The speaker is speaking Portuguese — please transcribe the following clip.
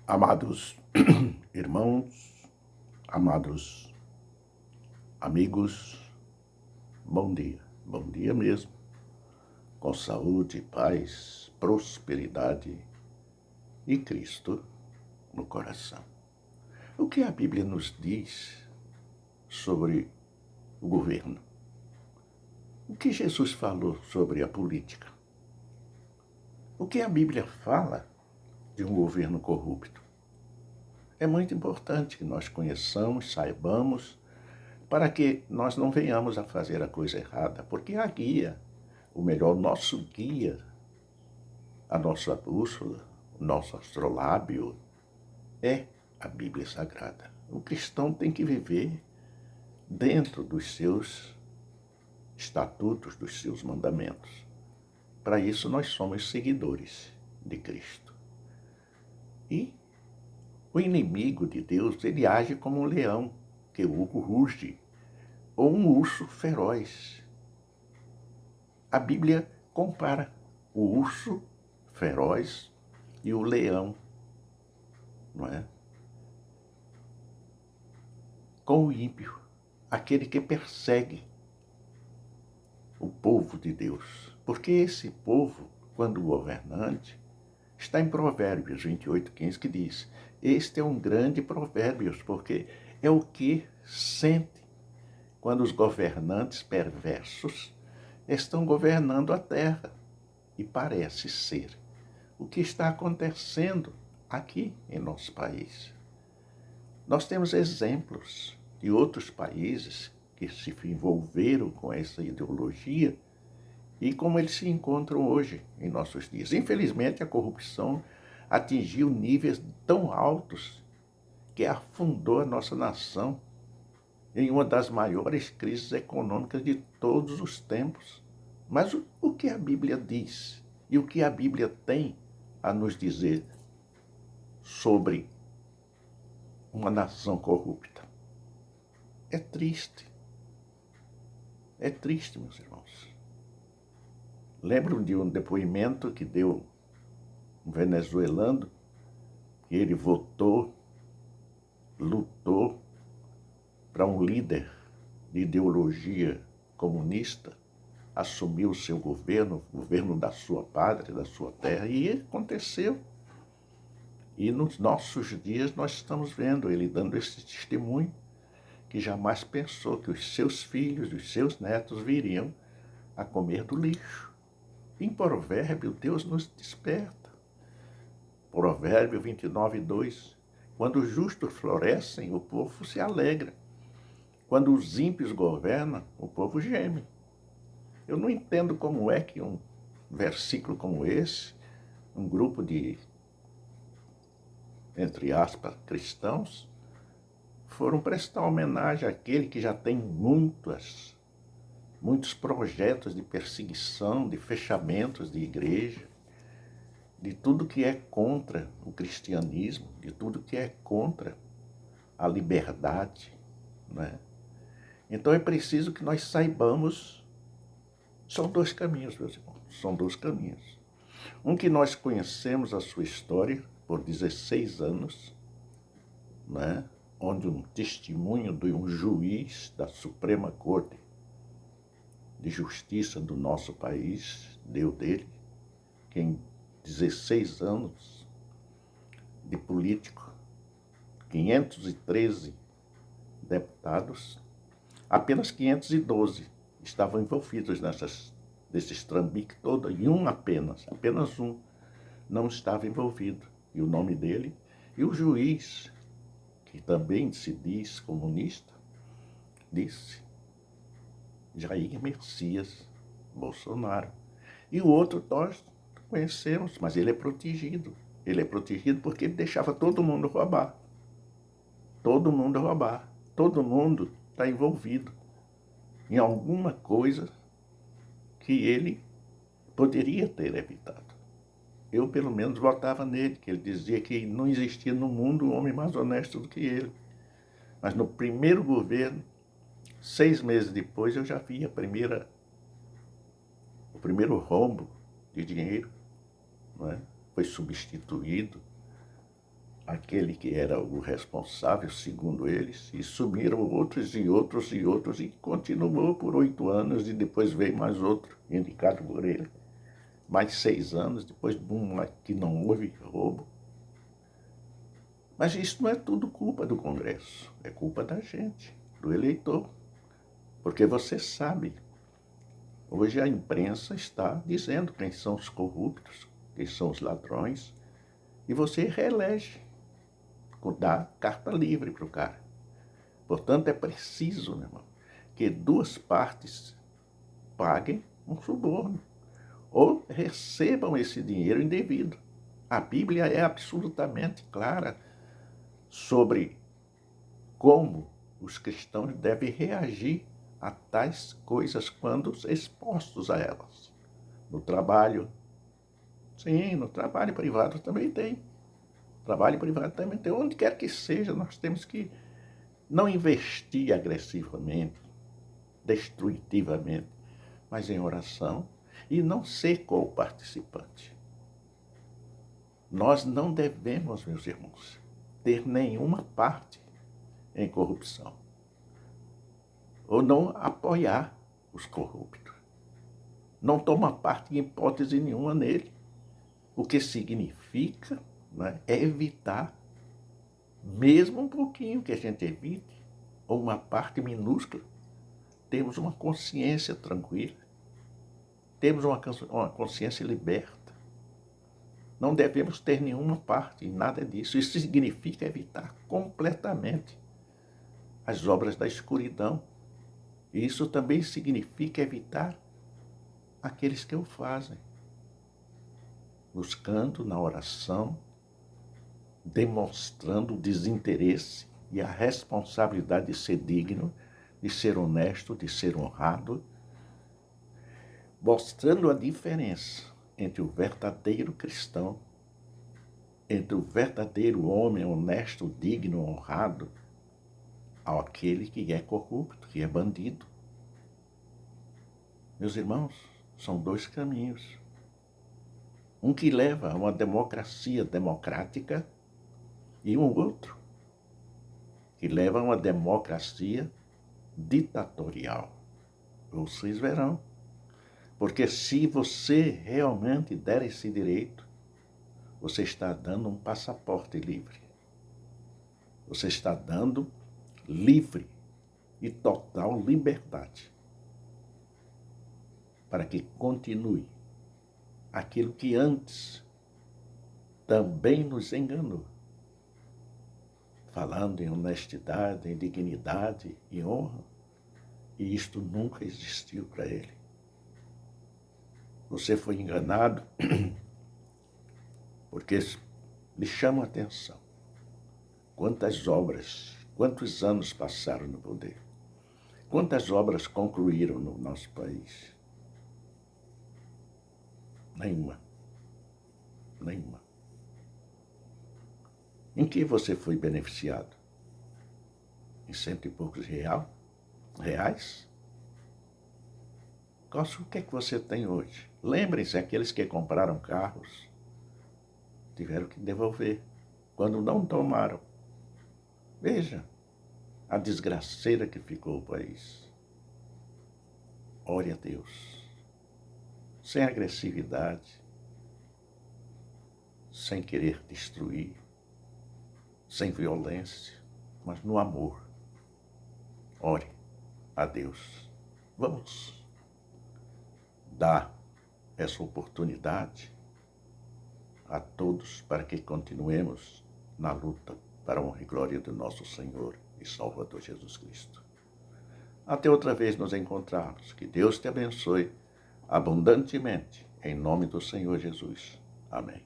Amados irmãos, amados amigos, bom dia. Bom dia mesmo, com saúde, paz, prosperidade e Cristo no coração. O que a Bíblia nos diz sobre o governo? O que Jesus falou sobre a política? O que a Bíblia fala de um governo corrupto? É muito importante que nós conheçamos, saibamos, para que nós não venhamos a fazer a coisa errada, porque a guia, ou melhor, o nosso guia, a nossa bússola, o nosso astrolábio, é a Bíblia Sagrada. O cristão tem que viver dentro dos seus estatutos, dos seus mandamentos. Para isso nós somos seguidores de Cristo. E o inimigo de Deus, ele age como um leão que ruge, ou um urso feroz. A Bíblia compara o urso feroz e o leão, não é? Com o ímpio, aquele que persegue o povo de Deus. Porque esse povo, quando governante, está em Provérbios 28:15, que diz: este é um grande provérbio, porque é o que sente quando os governantes perversos estão governando a terra. E parece ser o que está acontecendo aqui em nosso país. Nós temos exemplos de outros países que se envolveram com essa ideologia e como eles se encontram hoje em nossos dias. Infelizmente, a corrupção atingiu níveis tão altos que afundou a nossa nação em uma das maiores crises econômicas de todos os tempos. Mas o que a Bíblia diz e o que a Bíblia tem a nos dizer sobre uma nação corrupta? É triste. É triste, meus irmãos. Lembro de um depoimento que deu um venezuelano, que ele votou, lutou para um líder de ideologia comunista assumir o seu governo, o governo da sua pátria, da sua terra, e aconteceu. E nos nossos dias nós estamos vendo ele dando esse testemunho, que jamais pensou que os seus filhos, os seus netos viriam a comer do lixo. Em Provérbio, Deus nos desperta. Provérbio 29:2. Quando os justos florescem, o povo se alegra. Quando os ímpios governam, o povo geme. Eu não entendo como é que um versículo como esse, um grupo de, entre aspas, cristãos, foram prestar homenagem àquele que já tem muitos projetos de perseguição, de fechamentos de igreja, de tudo que é contra o cristianismo, de tudo que é contra a liberdade, né? Então é preciso que nós saibamos, são dois caminhos, meus irmãos, são dois caminhos. Um que nós conhecemos a sua história por 16 anos, né? Onde um testemunho de um juiz da Suprema Corte de Justiça do nosso país deu dele, que em 16 anos de político, 513 deputados, apenas 512 estavam envolvidos desses trambiques todos, e apenas um, não estava envolvido. E o nome dele, e o juiz, que também se diz comunista, disse: Jair Messias Bolsonaro. E o outro nós conhecemos, mas ele é protegido. Ele é protegido porque ele deixava todo mundo roubar. Todo mundo roubar. Todo mundo está envolvido em alguma coisa que ele poderia ter evitado. Eu, pelo menos, votava nele, que ele dizia que não existia no mundo um homem mais honesto do que ele. Mas no primeiro governo, 6 meses depois, eu já vi o primeiro rombo de dinheiro, não é? Foi substituído aquele que era o responsável, segundo eles, e sumiram outros e outros e outros, e continuou por 8 anos, e depois veio mais outro, indicado por ele, mais 6 anos, depois que não houve roubo. Mas isso não é tudo culpa do Congresso, é culpa da gente, do eleitor. Porque você sabe, hoje a imprensa está dizendo quem são os corruptos, quem são os ladrões, e você reelege, dá carta livre para o cara. Portanto, é preciso, meu irmão, que duas partes paguem um suborno ou recebam esse dinheiro indevido. A Bíblia é absolutamente clara sobre como os cristãos devem reagir a tais coisas quando expostos a elas. No trabalho, sim, no trabalho privado também tem. Trabalho privado também tem. Onde quer que seja, nós temos que não investir agressivamente, destrutivamente, mas em oração e não ser co-participante. Nós não devemos, meus irmãos, ter nenhuma parte em corrupção ou não apoiar os corruptos. Não tomar parte em hipótese nenhuma nele. O que significa, né, é evitar, mesmo um pouquinho que a gente evite, ou uma parte minúscula, temos uma consciência tranquila, temos uma consciência liberta. Não devemos ter nenhuma parte em nada disso. Isso significa evitar completamente as obras da escuridão. E isso também significa evitar aqueles que o fazem, buscando na oração, demonstrando o desinteresse e a responsabilidade de ser digno, de ser honesto, de ser honrado, mostrando a diferença entre o verdadeiro cristão, entre o verdadeiro homem honesto, digno, honrado, ao aquele que é corrupto, que é bandido. Meus irmãos, são dois caminhos. Um que leva a uma democracia democrática e um outro que leva a uma democracia ditatorial. Vocês verão. Porque se você realmente der esse direito, você está dando um passaporte livre. Você está dando livre e total liberdade para que continue aquilo que antes também nos enganou, falando em honestidade, em dignidade e honra, e isto nunca existiu para ele. Você foi enganado porque lhe chama a atenção quantas obras, quantos anos passaram no poder, quantas obras concluíram no nosso país. Nenhuma. Em que você foi beneficiado? Em 100 e poucos reais? O que é que você tem hoje? Lembrem-se, aqueles que compraram carros tiveram que devolver quando não tomaram. Veja a desgraceira que ficou o país. Ore a Deus, sem agressividade, sem querer destruir, sem violência, mas no amor. Ore a Deus. Vamos dar essa oportunidade a todos para que continuemos na luta para a honra e glória do nosso Senhor e Salvador Jesus Cristo. Até outra vez nos encontrarmos. Que Deus te abençoe abundantemente, em nome do Senhor Jesus. Amém.